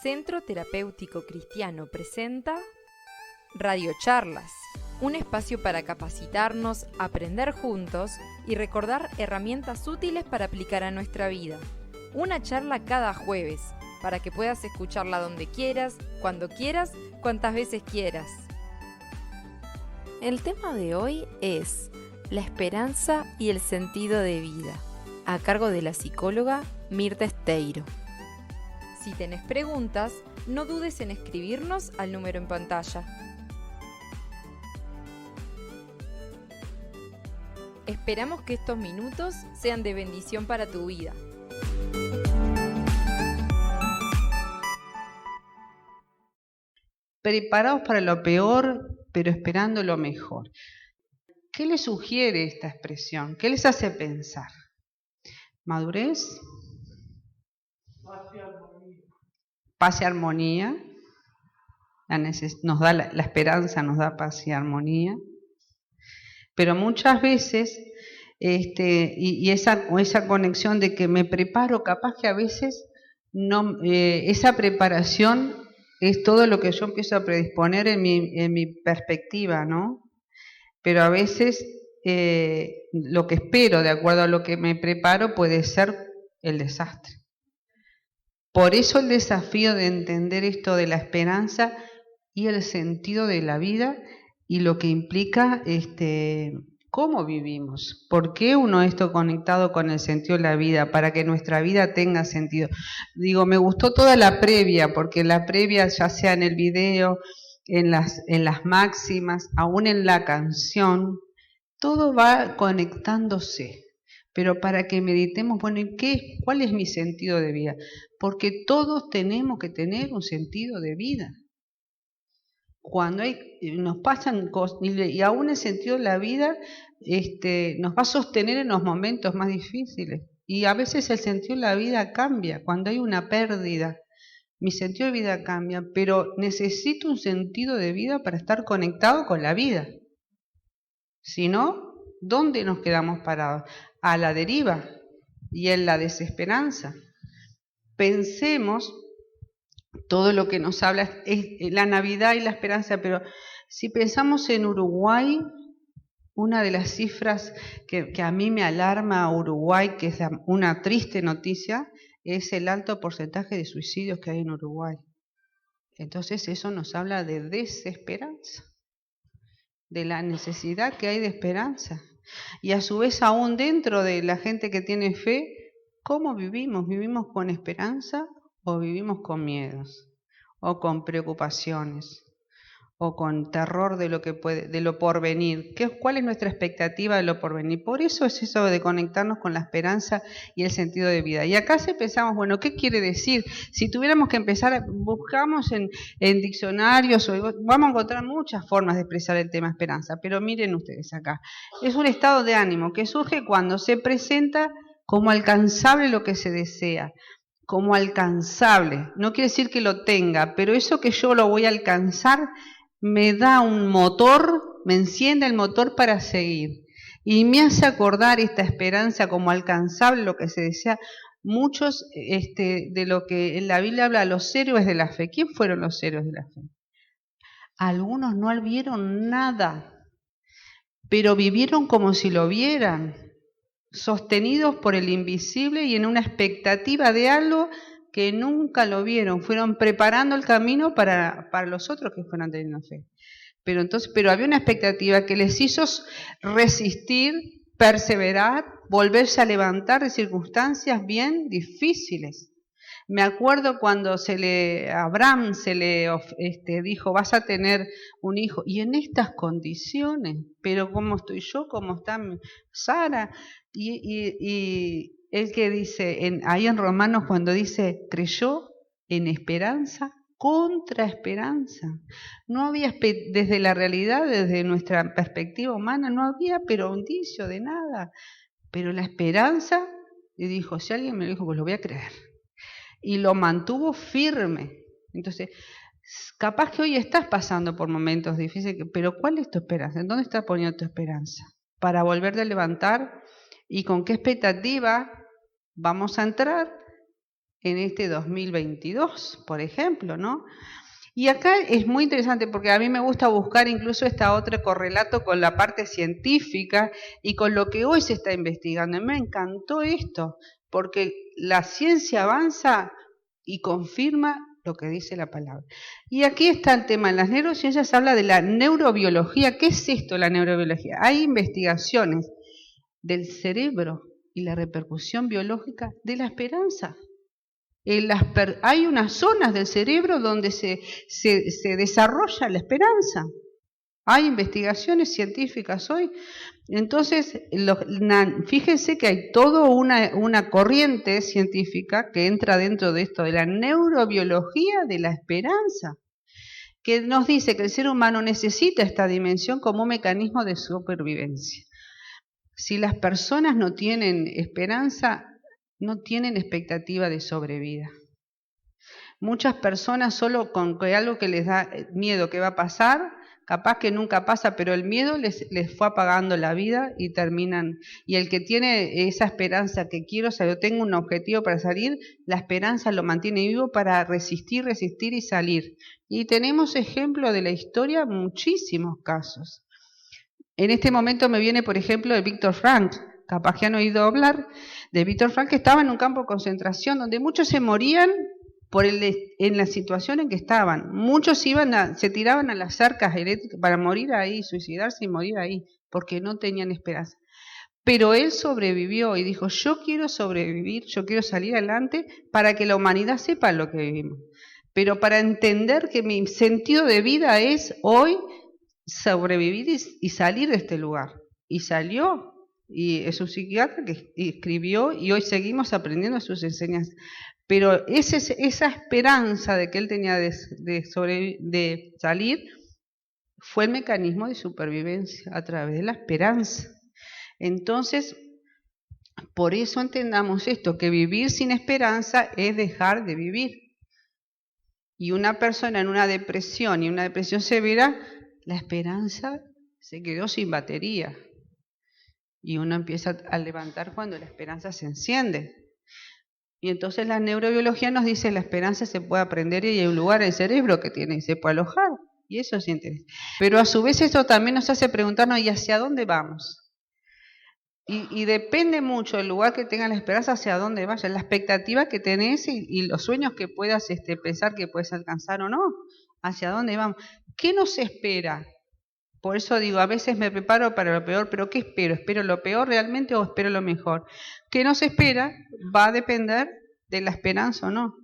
Centro Terapéutico Cristiano presenta Radiocharlas, un espacio para capacitarnos, aprender juntos y recordar herramientas útiles para aplicar a nuestra vida. Una charla cada jueves, para que puedas escucharla donde quieras, cuantas veces quieras. El tema de hoy es la esperanza y el sentido de vida, a cargo de la psicóloga Mirta Esteiro. Si tenés preguntas, no dudes en escribirnos al número en pantalla. Esperamos que estos minutos sean de bendición para tu vida. Preparados para lo peor, pero esperando lo mejor. ¿Qué les sugiere esta expresión? ¿Qué les hace pensar? ¿Madurez? Paz y armonía. Nos da la esperanza, nos da paz y armonía. Pero muchas veces, esa conexión de que me preparo, capaz que a veces no, esa preparación es todo lo que yo empiezo a predisponer en mi perspectiva, ¿no? Pero a veces lo que espero, de acuerdo a lo que me preparo, puede ser el desastre. Por eso el desafío de entender esto de la esperanza y el sentido de la vida y lo que implica cómo vivimos. ¿Por qué uno esto conectado con el sentido de la vida? Para que nuestra vida tenga sentido. Digo, me gustó toda la previa, porque la previa, ya sea en el video, en las máximas, aún en la canción, todo va conectándose. Pero para que meditemos, bueno, ¿cuál es mi sentido de vida? Porque todos tenemos que tener un sentido de vida. Cuando nos pasan cosas, y aún el sentido de la vida nos va a sostener en los momentos más difíciles. Y a veces el sentido de la vida cambia, cuando hay una pérdida. Mi sentido de vida cambia, pero necesito un sentido de vida para estar conectado con la vida. Si no, ¿dónde nos quedamos parados? A la deriva y en la desesperanza. Pensemos, todo lo que nos habla es la Navidad y la esperanza, pero si pensamos en Uruguay, una de las cifras que a mí me alarma a Uruguay, que es una triste noticia, es el alto porcentaje de suicidios que hay en Uruguay. Entonces eso nos habla de desesperanza, de la necesidad que hay de esperanza. Y a su vez, aún dentro de la gente que tiene fe, ¿cómo vivimos? ¿Vivimos con esperanza o vivimos con miedos? ¿O con preocupaciones? ¿O con terror de lo porvenir? ¿Cuál es nuestra expectativa de lo porvenir? Por eso es eso de conectarnos con la esperanza y el sentido de vida. Y acá si pensamos, bueno, ¿qué quiere decir? Si tuviéramos que empezar, buscamos en diccionarios, vamos a encontrar muchas formas de expresar el tema esperanza, pero miren ustedes acá. Es un estado de ánimo que surge cuando se presenta como alcanzable lo que se desea. Como alcanzable. No quiere decir que lo tenga, pero eso que yo lo voy a alcanzar me da un motor, me enciende el motor para seguir. Y me hace acordar esta esperanza como alcanzable, lo que se desea. Muchos de lo que en la Biblia habla, los héroes de la fe. ¿Quién fueron los héroes de la fe? Algunos no vieron nada, pero vivieron como si lo vieran, sostenidos por el invisible y en una expectativa de algo que nunca lo vieron, fueron preparando el camino para los otros que fueron teniendo fe. Pero había una expectativa que les hizo resistir, perseverar, volverse a levantar de circunstancias bien difíciles. Me acuerdo cuando a Abraham se le dijo, vas a tener un hijo, y en estas condiciones, pero ¿cómo estoy yo? ¿Cómo está Sara? Y el que dice, ahí en Romanos cuando dice, creyó en esperanza contra esperanza. No había, desde la realidad, desde nuestra perspectiva humana, no había pero indicio de nada. Pero la esperanza, y dijo, si alguien me lo dijo, pues lo voy a creer. Y lo mantuvo firme. Entonces, capaz que hoy estás pasando por momentos difíciles, pero ¿cuál es tu esperanza? ¿En dónde estás poniendo tu esperanza? Para volverte a levantar. ¿Y con qué expectativa vamos a entrar en este 2022, por ejemplo, ¿no? Y acá es muy interesante porque a mí me gusta buscar incluso esta otra correlato con la parte científica y con lo que hoy se está investigando. Y me encantó esto, porque la ciencia avanza y confirma lo que dice la palabra. Y aquí está el tema, en las neurociencias habla de la neurobiología. ¿Qué es esto, la neurobiología? Hay investigaciones del cerebro y la repercusión biológica de la esperanza. Hay unas zonas del cerebro donde se desarrolla la esperanza. Hay investigaciones científicas hoy. Entonces, fíjense que hay toda una corriente científica que entra dentro de esto, de la neurobiología de la esperanza, que nos dice que el ser humano necesita esta dimensión como un mecanismo de supervivencia. Si las personas no tienen esperanza, no tienen expectativa de sobrevida. Muchas personas solo con algo que les da miedo que va a pasar, capaz que nunca pasa, pero el miedo les fue apagando la vida y terminan. Y el que tiene esa esperanza que quiero, o sea, yo tengo un objetivo para salir, la esperanza lo mantiene vivo para resistir y salir. Y tenemos ejemplo de la historia, muchísimos casos. En este momento me viene, por ejemplo, de Víctor Frank. Capaz que han oído hablar de Víctor Frank, que estaba en un campo de concentración donde muchos se morían en la situación en que estaban. Muchos se tiraban a las cercas eléctricas para morir ahí, suicidarse y morir ahí, porque no tenían esperanza. Pero él sobrevivió y dijo, yo quiero sobrevivir, yo quiero salir adelante para que la humanidad sepa lo que vivimos. Pero para entender que mi sentido de vida es hoy sobrevivir y salir de este lugar. Y salió. Y es un psiquiatra que escribió y hoy seguimos aprendiendo sus enseñanzas. Pero esa esperanza de que él tenía de salir fue el mecanismo de supervivencia a través de la esperanza. Entonces, por eso entendamos esto, que vivir sin esperanza es dejar de vivir. Y una persona en una depresión y una depresión severa, la esperanza se quedó sin batería. Y uno empieza a levantar cuando la esperanza se enciende. Y entonces la neurobiología nos dice que la esperanza se puede aprender y hay un lugar en el cerebro que tiene y se puede alojar. Y eso es interesante. Pero a su vez esto también nos hace preguntarnos, ¿y hacia dónde vamos? Y depende mucho del lugar que tengas la esperanza hacia dónde vayas, la expectativa que tenés y los sueños que puedas pensar que puedes alcanzar o no. ¿Hacia dónde vamos? ¿Qué nos espera? Por eso digo, a veces me preparo para lo peor, pero ¿qué espero? ¿Espero lo peor realmente o espero lo mejor? ¿Qué nos espera? Va a depender de la esperanza o no.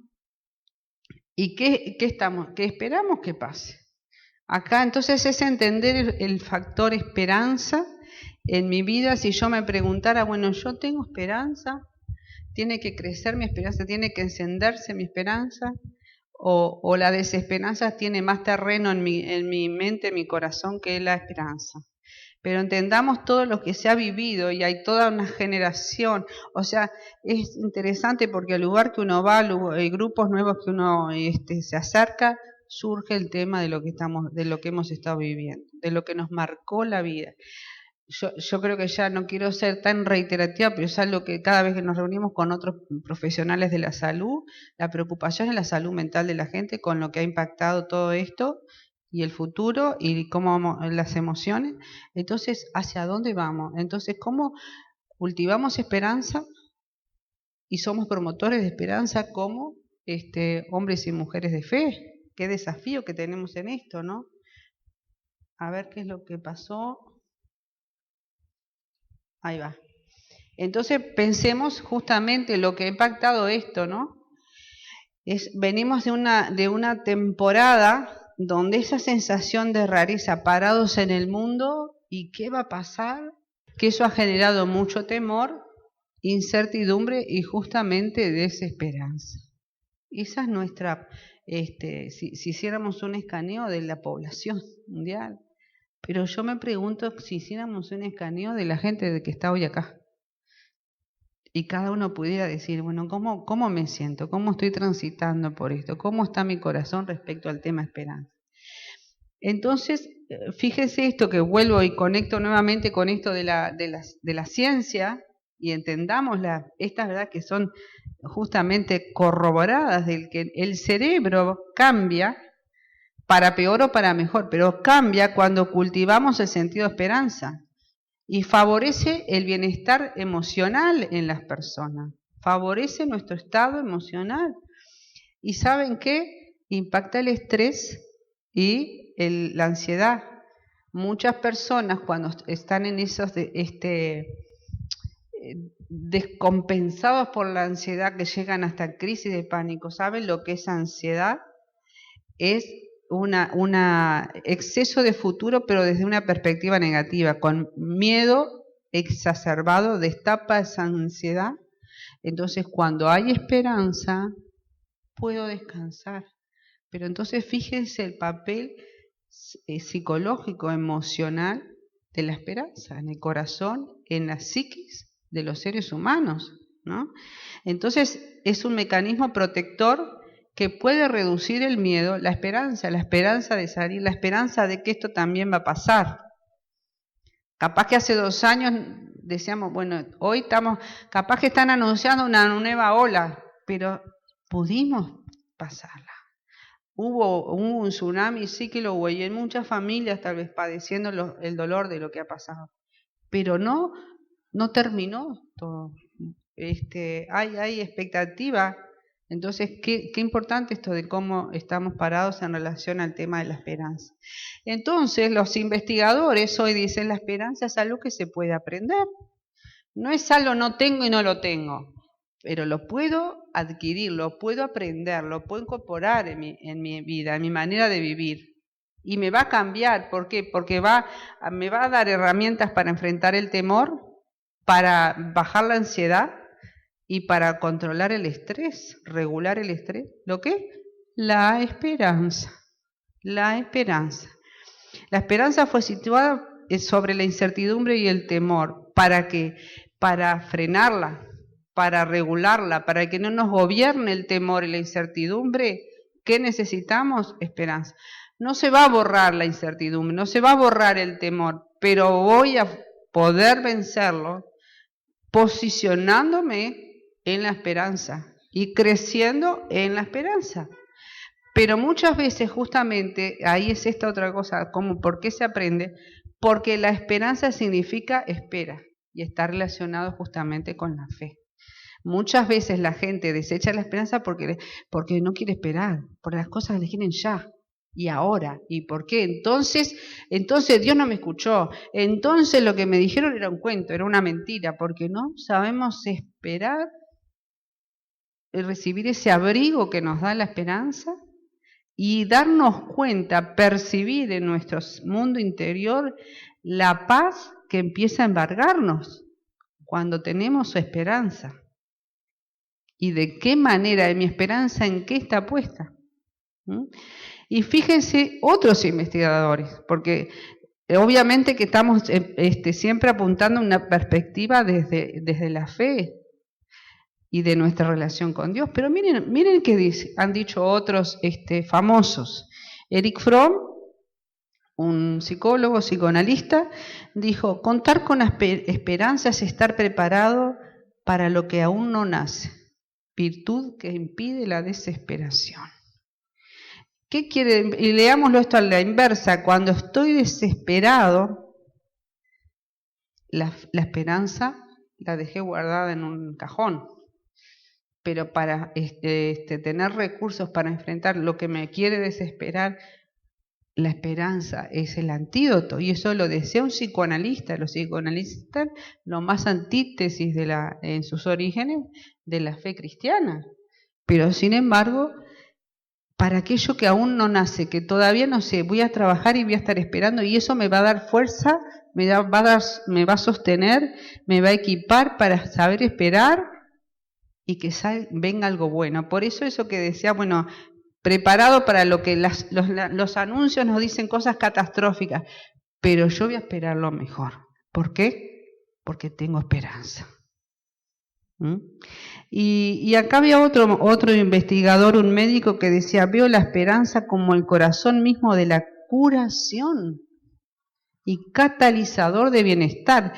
¿Y qué esperamos que pase? Acá entonces es entender el factor esperanza en mi vida. Si yo me preguntara, bueno, yo tengo esperanza, tiene que crecer mi esperanza, tiene que encenderse mi esperanza, o la desesperanza tiene más terreno en mi mente, en mi corazón, que la esperanza. Pero entendamos todo lo que se ha vivido y hay toda una generación. O sea, es interesante porque al lugar que uno va, hay grupos nuevos que uno se acerca, surge el tema de lo que hemos estado viviendo, de lo que nos marcó la vida. Yo creo que ya no quiero ser tan reiterativa, pero es algo que cada vez que nos reunimos con otros profesionales de la salud, la preocupación es la salud mental de la gente con lo que ha impactado todo esto y el futuro y cómo las emociones. Entonces, ¿hacia dónde vamos? Entonces, ¿cómo cultivamos esperanza y somos promotores de esperanza como hombres y mujeres de fe? Qué desafío que tenemos en esto, ¿no? A ver qué es lo que pasó. Ahí va. Entonces pensemos justamente lo que ha impactado esto, ¿no? Venimos de una temporada donde esa sensación de rareza, parados en el mundo, ¿y qué va a pasar? Que eso ha generado mucho temor, incertidumbre y justamente desesperanza. Esa es nuestra, si hiciéramos un escaneo de la población mundial. Pero yo me pregunto si hiciéramos un escaneo de la gente que está hoy acá. Y cada uno pudiera decir, bueno, ¿cómo me siento? ¿Cómo estoy transitando por esto? ¿Cómo está mi corazón respecto al tema esperanza? Entonces, fíjese esto que vuelvo y conecto nuevamente con esto de la ciencia, y entendamos estas verdades que son justamente corroboradas, del que el cerebro cambia para peor o para mejor, pero cambia cuando cultivamos el sentido de esperanza y favorece el bienestar emocional en las personas, favorece nuestro estado emocional. ¿Y saben qué? Impacta el estrés y la ansiedad. Muchas personas cuando están en esos descompensados por la ansiedad, que llegan hasta crisis de pánico, ¿saben lo que es ansiedad? Es un exceso de futuro, pero desde una perspectiva negativa, con miedo exacerbado, destapa esa ansiedad. Entonces, cuando hay esperanza, puedo descansar. Pero entonces fíjense el papel psicológico, emocional de la esperanza, en el corazón, en la psiquis de los seres humanos, ¿no? Entonces es un mecanismo protector que puede reducir el miedo, la esperanza de salir, la esperanza de que esto también va a pasar. Capaz que hace 2 años decíamos, bueno, hoy estamos, capaz que están anunciando una nueva ola, pero pudimos pasarla. Hubo un tsunami, sí que lo hubo, y en muchas familias tal vez padeciendo el dolor de lo que ha pasado. Pero no terminó todo. Hay expectativa. Entonces, qué importante esto de cómo estamos parados en relación al tema de la esperanza. Entonces, los investigadores hoy dicen la esperanza es algo que se puede aprender. No es algo no tengo y no lo tengo, pero lo puedo adquirir, lo puedo aprender, lo puedo incorporar en mi vida, en mi manera de vivir. Y me va a cambiar. ¿Por qué? Porque me va a dar herramientas para enfrentar el temor, para bajar la ansiedad y para controlar el estrés, regular el estrés. ¿Lo qué? La esperanza. La esperanza. La esperanza fue situada sobre la incertidumbre y el temor. ¿Para qué? Para frenarla, para regularla, para que no nos gobierne el temor y la incertidumbre. ¿Qué necesitamos? Esperanza. No se va a borrar la incertidumbre, no se va a borrar el temor, pero voy a poder vencerlo posicionándome en la esperanza y creciendo en la esperanza. Pero muchas veces justamente ahí es esta otra cosa, ¿por qué se aprende? Porque la esperanza significa espera y está relacionado justamente con la fe. Muchas veces la gente desecha la esperanza porque no quiere esperar, porque las cosas le quieren ya y ahora. ¿Y por qué? Entonces Dios no me escuchó, entonces lo que me dijeron era un cuento, era una mentira, porque no sabemos esperar, recibir ese abrigo que nos da la esperanza y darnos cuenta, percibir en nuestro mundo interior la paz que empieza a embargarnos cuando tenemos esperanza. ¿Y de qué manera? ¿De mi esperanza en qué está puesta? Y fíjense otros investigadores, porque obviamente que estamos siempre apuntando a una perspectiva desde la fe y de nuestra relación con Dios. Pero miren qué han dicho otros famosos. Erich Fromm, un psicólogo, psicoanalista, dijo, contar con esperanza es estar preparado para lo que aún no nace, virtud que impide la desesperación. ¿Qué quiere? Y leámoslo esto a la inversa. Cuando estoy desesperado, la esperanza la dejé guardada en un cajón. Pero para tener recursos para enfrentar lo que me quiere desesperar, la esperanza es el antídoto. Y eso lo decía un psicoanalista. Los psicoanalistas, lo más antítesis en sus orígenes de la fe cristiana. Pero sin embargo, para aquello que aún no nace, que todavía no sé, voy a trabajar y voy a estar esperando, y eso me va a dar fuerza, me va a sostener, me va a equipar para saber esperar y que venga algo bueno. Por eso que decía, bueno, preparado para lo que los anuncios nos dicen cosas catastróficas, pero yo voy a esperar lo mejor. ¿Por qué? Porque tengo esperanza. Y acá había otro investigador, un médico, que decía, veo la esperanza como el corazón mismo de la curación y catalizador de bienestar.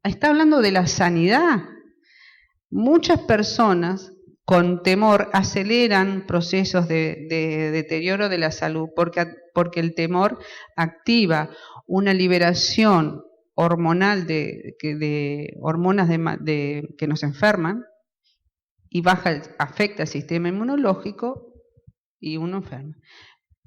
está hablando de la sanidad. Muchas personas con temor aceleran procesos de deterioro de la salud porque el temor activa una liberación hormonal de hormonas que nos enferman y afecta el sistema inmunológico y uno enferma.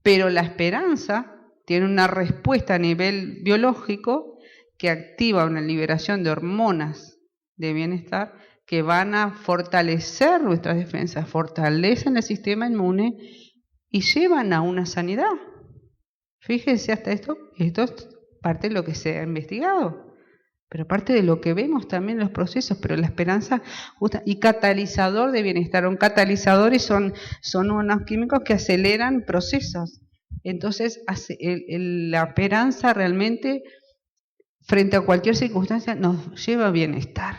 Pero la esperanza tiene una respuesta a nivel biológico que activa una liberación de hormonas de bienestar que van a fortalecer nuestras defensas, fortalecen el sistema inmune y llevan a una sanidad. Fíjense hasta esto es parte de lo que se ha investigado, pero parte de lo que vemos también en los procesos, pero la esperanza y catalizador de bienestar. Un catalizador son unos químicos que aceleran procesos. Entonces, la esperanza realmente, frente a cualquier circunstancia, nos lleva a bienestar.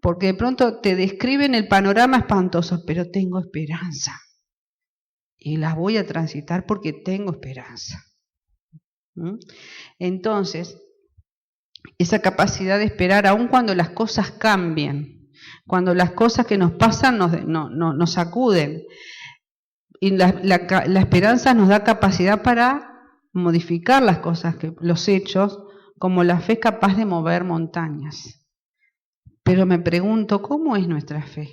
Porque de pronto te describen el panorama espantoso, pero tengo esperanza. Y las voy a transitar porque tengo esperanza. Entonces, esa capacidad de esperar, aun cuando las cosas cambien, cuando las cosas que nos pasan nos sacuden, y la esperanza nos da capacidad para modificar las cosas, los hechos, como la fe es capaz de mover montañas. Pero me pregunto, ¿cómo es nuestra fe?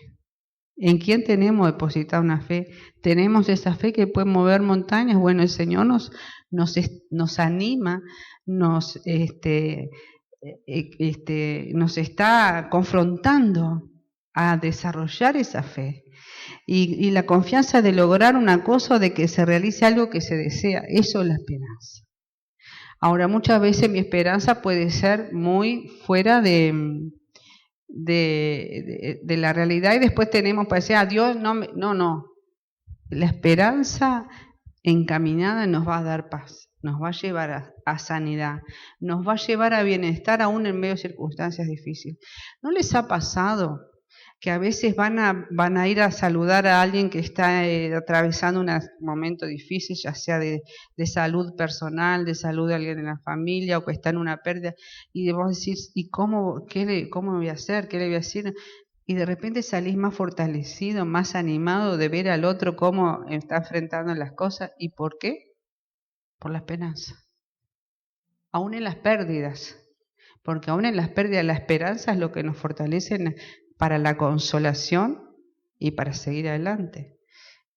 ¿En quién tenemos depositada una fe? ¿Tenemos esa fe que puede mover montañas? Bueno, el Señor nos anima, nos está confrontando a desarrollar esa fe. Y la confianza de lograr una cosa, de que se realice algo que se desea, eso es la esperanza. Ahora, muchas veces mi esperanza puede ser muy fuera de la realidad, y después tenemos para decir, Dios no. La esperanza encaminada nos va a dar paz, nos va a llevar a sanidad, nos va a llevar a bienestar aún en medio de circunstancias difíciles. ¿No les ha pasado que a veces van a ir a saludar a alguien que está atravesando un momento difícil, ya sea de salud personal, de salud de alguien en la familia, o que está en una pérdida, y vos decís, ¿y cómo me voy a hacer? ¿Qué le voy a decir? Y de repente salís más fortalecido, más animado de ver al otro cómo está enfrentando las cosas. ¿Y por qué? Por la esperanza. Aún en las pérdidas, porque aún en las pérdidas la esperanza es lo que nos fortalece para la consolación y para seguir adelante.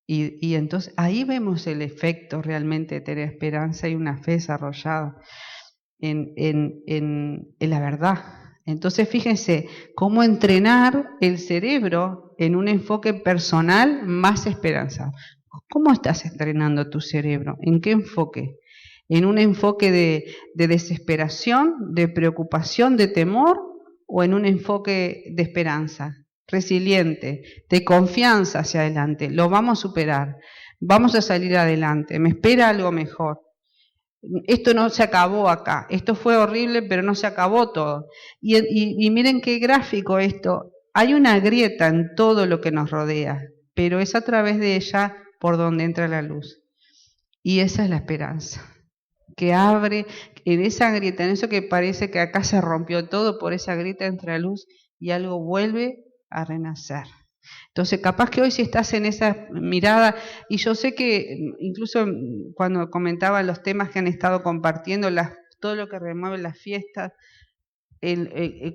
Y entonces ahí vemos el efecto realmente de tener esperanza y una fe desarrollada en la verdad. Entonces fíjense cómo entrenar el cerebro en un enfoque personal más esperanzado. ¿Cómo estás entrenando tu cerebro? ¿En qué enfoque? ¿En un enfoque de desesperación, de preocupación, de temor? ¿O en un enfoque de esperanza, resiliente, de confianza hacia adelante? Lo vamos a superar, vamos a salir adelante, me espera algo mejor. Esto no se acabó acá, esto fue horrible, pero no se acabó todo. Y miren qué gráfico esto, hay una grieta en todo lo que nos rodea, pero es a través de ella por donde entra la luz. Y esa es la esperanza, que abre en esa grieta, en eso que parece que acá se rompió todo, por esa grieta entra la luz y algo vuelve a renacer. Entonces, capaz que hoy si estás en esa mirada, y yo sé que incluso cuando comentaba los temas que han estado compartiendo, todo lo que remueve las fiestas,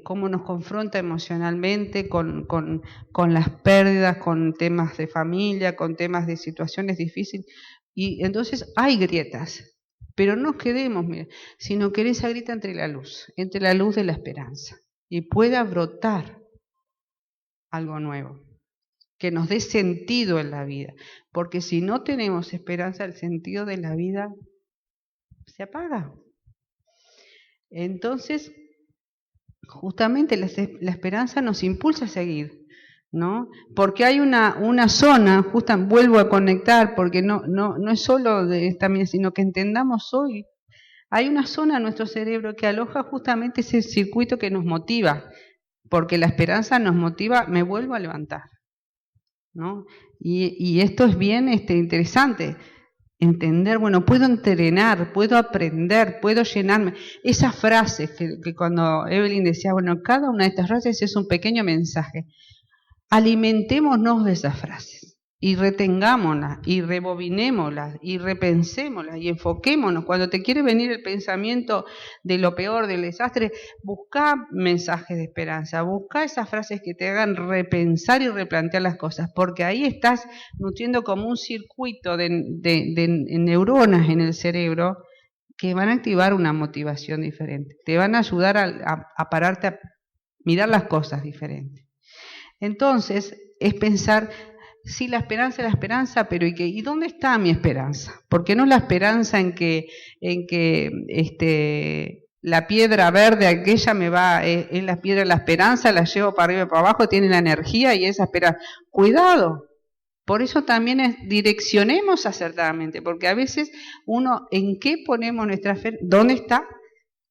cómo nos confronta emocionalmente con las pérdidas, con temas de familia, con temas de situaciones difíciles, y entonces hay grietas, pero no quedemos, mira, sino que esa grieta entre la luz de la esperanza, y pueda brotar algo nuevo, que nos dé sentido en la vida, porque si no tenemos esperanza, el sentido de la vida se apaga. Entonces, justamente la esperanza nos impulsa a seguir, ¿no? Porque hay una zona, vuelvo a conectar, porque no es solo de esta vida, sino que entendamos hoy, hay una zona en nuestro cerebro que aloja justamente ese circuito que nos motiva, porque la esperanza nos motiva, me vuelvo a levantar, ¿no? Y esto es bien interesante. entender, bueno, puedo entrenar, puedo aprender, puedo llenarme. Esas frases que cuando Evelyn decía, bueno, cada una de estas frases es un pequeño mensaje. Alimentémonos de esas frases y retengámoslas y rebobinémoslas y repensémoslas y enfoquémonos. Cuando te quiere venir el pensamiento de lo peor, del desastre, busca mensajes de esperanza, busca esas frases que te hagan repensar y replantear las cosas, porque ahí estás nutriendo como un circuito de neuronas en el cerebro que van a activar una motivación diferente, te van a ayudar a pararte a mirar las cosas diferentes. Entonces, es pensar, sí, la esperanza, pero ¿y dónde está mi esperanza? Porque no es la esperanza en que la piedra verde aquella es la piedra de la esperanza, la llevo para arriba y para abajo, tiene la energía y esa esperanza. Cuidado, por eso también direccionemos acertadamente, porque a veces uno, ¿en qué ponemos nuestra fe? ¿Dónde está?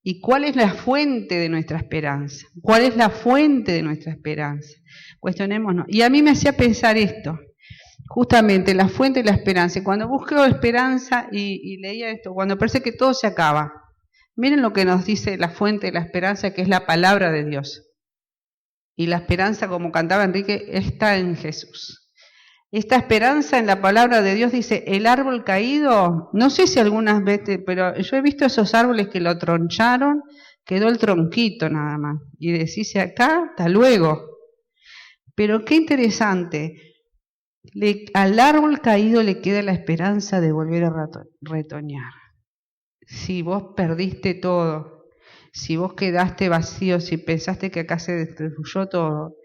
¿Y cuál es la fuente de nuestra esperanza? ¿Cuál es la fuente de nuestra esperanza? Cuestionémonos. Y a mí me hacía pensar esto, justamente la fuente de la esperanza. Y cuando busco esperanza y leía esto, cuando parece que todo se acaba, miren lo que nos dice la fuente de la esperanza, que es la palabra de Dios. Y la esperanza, como cantaba Enrique, está en Jesús. Esta esperanza en la palabra de Dios dice, el árbol caído, no sé si algunas veces, pero yo he visto esos árboles que lo troncharon, quedó el tronquito nada más. Y decís acá, hasta luego. Pero qué interesante, al árbol caído le queda la esperanza de volver a retoñar. Si vos perdiste todo, si vos quedaste vacío, si pensaste que acá se destruyó todo,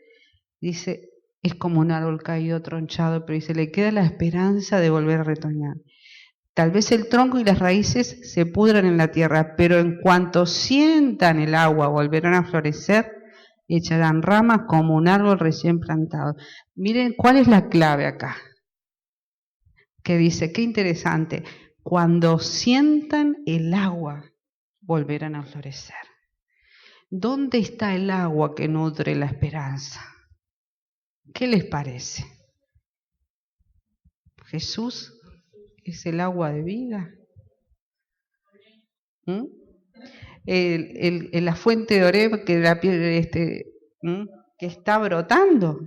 dice, es como un árbol caído, tronchado, pero dice, le queda la esperanza de volver a retoñar. Tal vez el tronco y las raíces se pudran en la tierra, pero en cuanto sientan el agua, volverán a florecer, echarán ramas como un árbol recién plantado. Miren cuál es la clave acá. Que dice, qué interesante, cuando sientan el agua, volverán a florecer. ¿Dónde está el agua que nutre la esperanza? ¿Qué les parece? ¿Jesús es el agua de vida? La fuente de Oreb que está brotando.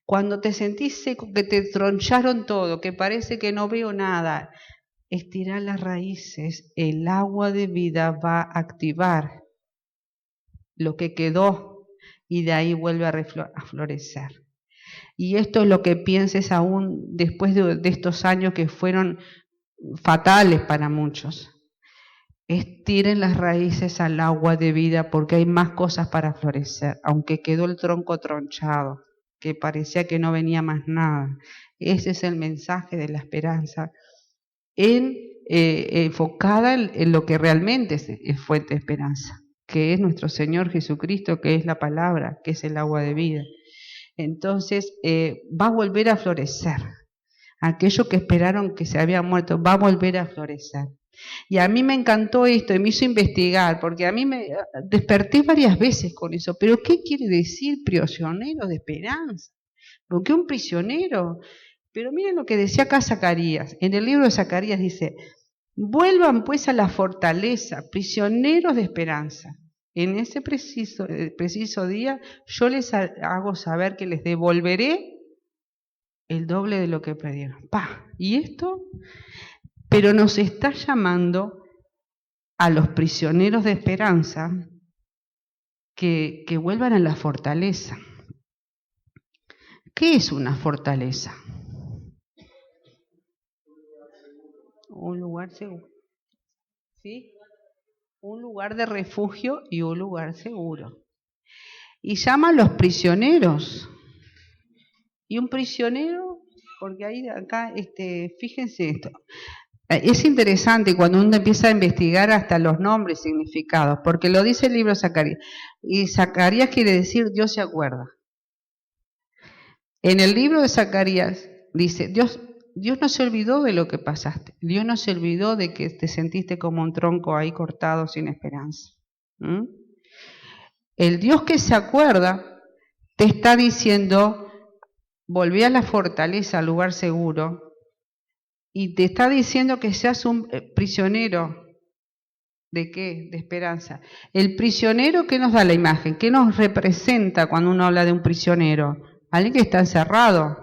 Cuando te sentís seco, que te troncharon todo, que parece que no veo nada, estirá las raíces, el agua de vida va a activar lo que quedó y de ahí vuelve a florecer. Y esto es lo que pienses aún después de estos años que fueron fatales para muchos. Estiren las raíces al agua de vida porque hay más cosas para florecer, aunque quedó el tronco tronchado, que parecía que no venía más nada. Ese es el mensaje de la esperanza, enfocada en lo que realmente es fuente de esperanza, que es nuestro Señor Jesucristo, que es la palabra, que es el agua de vida. Entonces va a volver a florecer. Aquello que esperaron que se había muerto va a volver a florecer. Y a mí me encantó esto y me hizo investigar, porque a mí me desperté varias veces con eso. Pero ¿qué quiere decir prisionero de esperanza? ¿Por qué un prisionero? Pero miren lo que decía acá Zacarías. En el libro de Zacarías dice, vuelvan pues a la fortaleza, prisioneros de esperanza. En ese preciso día yo les hago saber que les devolveré el doble de lo que perdieron. ¿Y esto? Pero nos está llamando a los prisioneros de esperanza que vuelvan a la fortaleza. ¿Qué es una fortaleza? Un lugar seguro. ¿Sí? Un lugar de refugio y un lugar seguro. Y llama a los prisioneros. Y un prisionero, porque ahí acá, fíjense esto. Es interesante cuando uno empieza a investigar hasta los nombres, significados, porque lo dice el libro de Zacarías. Y Zacarías quiere decir Dios se acuerda. En el libro de Zacarías dice, Dios no se olvidó de lo que pasaste. Dios no se olvidó de que te sentiste como un tronco ahí cortado sin esperanza. El Dios que se acuerda te está diciendo, volví a la fortaleza, al lugar seguro, y te está diciendo que seas un prisionero. ¿De qué? De esperanza. El prisionero, ¿qué nos da la imagen? ¿Qué nos representa cuando uno habla de un prisionero? Alguien que está encerrado.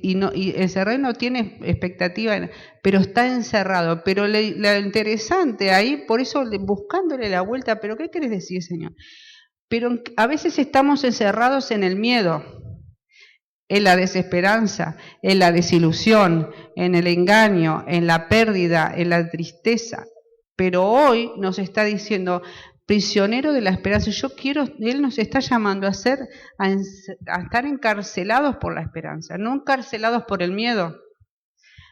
Y encerrado no tiene expectativa, pero está encerrado. Pero lo interesante ahí, por eso buscándole la vuelta, ¿pero qué querés decir, Señor? Pero a veces estamos encerrados en el miedo, en la desesperanza, en la desilusión, en el engaño, en la pérdida, en la tristeza. Pero hoy nos está diciendo, prisionero de la esperanza, Él nos está llamando a estar encarcelados por la esperanza, no encarcelados por el miedo,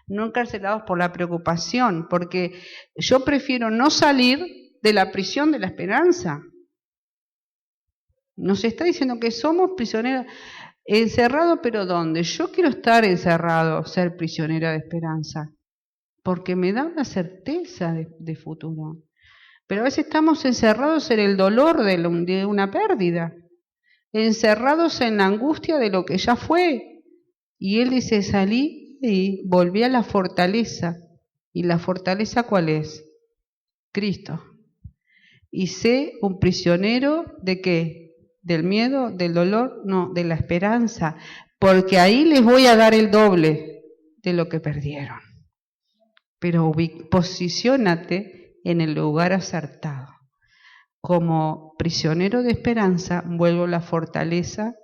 no encarcelados por la preocupación, porque yo prefiero no salir de la prisión de la esperanza. Nos está diciendo que somos prisioneros. Encerrado, pero ¿dónde? Yo quiero estar encerrado, ser prisionera de esperanza, porque me da una certeza de futuro. Pero a veces estamos encerrados en el dolor de una pérdida, encerrados en la angustia de lo que ya fue. Y Él dice, salí y volví a la fortaleza. ¿Y la fortaleza cuál es? Cristo. Y sé un prisionero ¿de qué? ¿Del miedo? ¿Del dolor? No, de la esperanza, porque ahí les voy a dar el doble de lo que perdieron. Pero posiciónate en el lugar acertado. Como prisionero de esperanza, vuelvo la fortaleza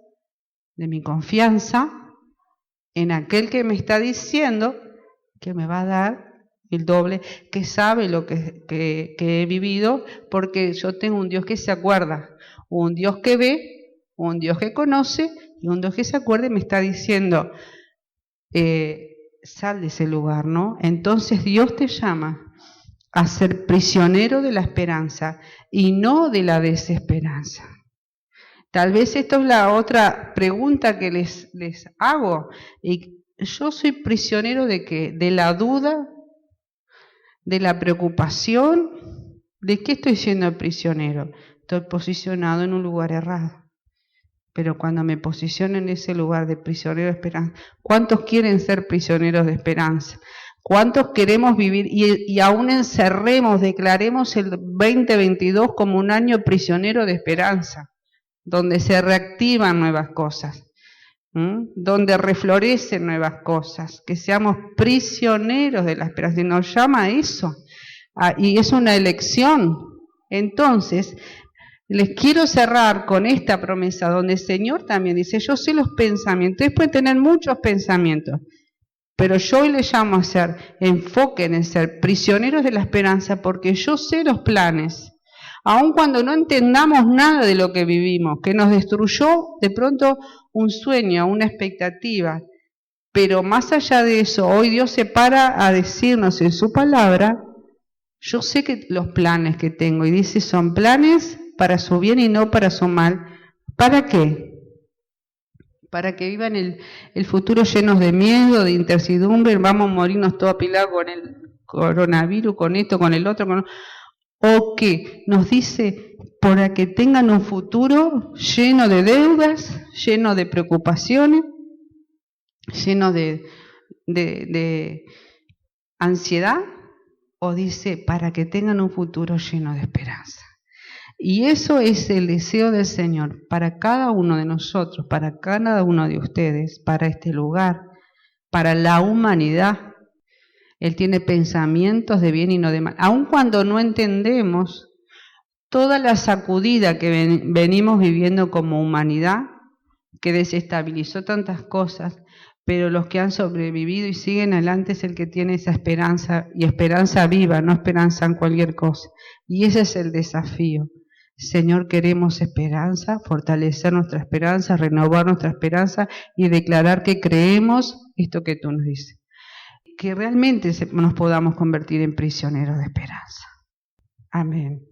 de mi confianza en aquel que me está diciendo que me va a dar el doble, que sabe lo que he vivido, porque yo tengo un Dios que se acuerda, un Dios que ve, un Dios que conoce y un Dios que se acuerda y me está diciendo, sal de ese lugar, ¿no? Entonces Dios te llama a ser prisionero de la esperanza y no de la desesperanza. Tal vez esto es la otra pregunta que les hago. Y yo soy prisionero ¿de qué? De la duda, de la preocupación. ¿De qué estoy siendo prisionero? Estoy posicionado en un lugar errado. Pero cuando me posiciono en ese lugar de prisionero de esperanza, ¿cuántos quieren ser prisioneros de esperanza? ¿Cuántos queremos vivir y aún encerremos, declaremos el 2022 como un año prisionero de esperanza, donde se reactivan nuevas cosas, donde reflorecen nuevas cosas, que seamos prisioneros de la esperanza? Y nos llama a eso, y es una elección. Entonces, les quiero cerrar con esta promesa donde el Señor también dice, yo sé los pensamientos. Ustedes pueden tener muchos pensamientos, pero yo hoy les llamo a enfoquen en ser prisioneros de la esperanza, porque yo sé los planes, aun cuando no entendamos nada de lo que vivimos, que nos destruyó de pronto un sueño, una expectativa. Pero más allá de eso, hoy Dios se para a decirnos en su palabra, yo sé que los planes que tengo, y dice, son planes para su bien y no para su mal. ¿Para qué? Para que vivan el futuro llenos de miedo, de incertidumbre, vamos a morirnos todos apilados con el coronavirus, con esto, con el otro, o que nos dice, para que tengan un futuro lleno de deudas, lleno de preocupaciones, lleno de ansiedad, o dice, para que tengan un futuro lleno de esperanza. Y eso es el deseo del Señor para cada uno de nosotros, para cada uno de ustedes, para este lugar, para la humanidad. Él tiene pensamientos de bien y no de mal. Aun cuando no entendemos toda la sacudida que venimos viviendo como humanidad, que desestabilizó tantas cosas, pero los que han sobrevivido y siguen adelante es el que tiene esa esperanza, y esperanza viva, no esperanza en cualquier cosa. Y ese es el desafío. Señor, queremos esperanza, fortalecer nuestra esperanza, renovar nuestra esperanza y declarar que creemos esto que tú nos dices. Que realmente nos podamos convertir en prisioneros de esperanza. Amén.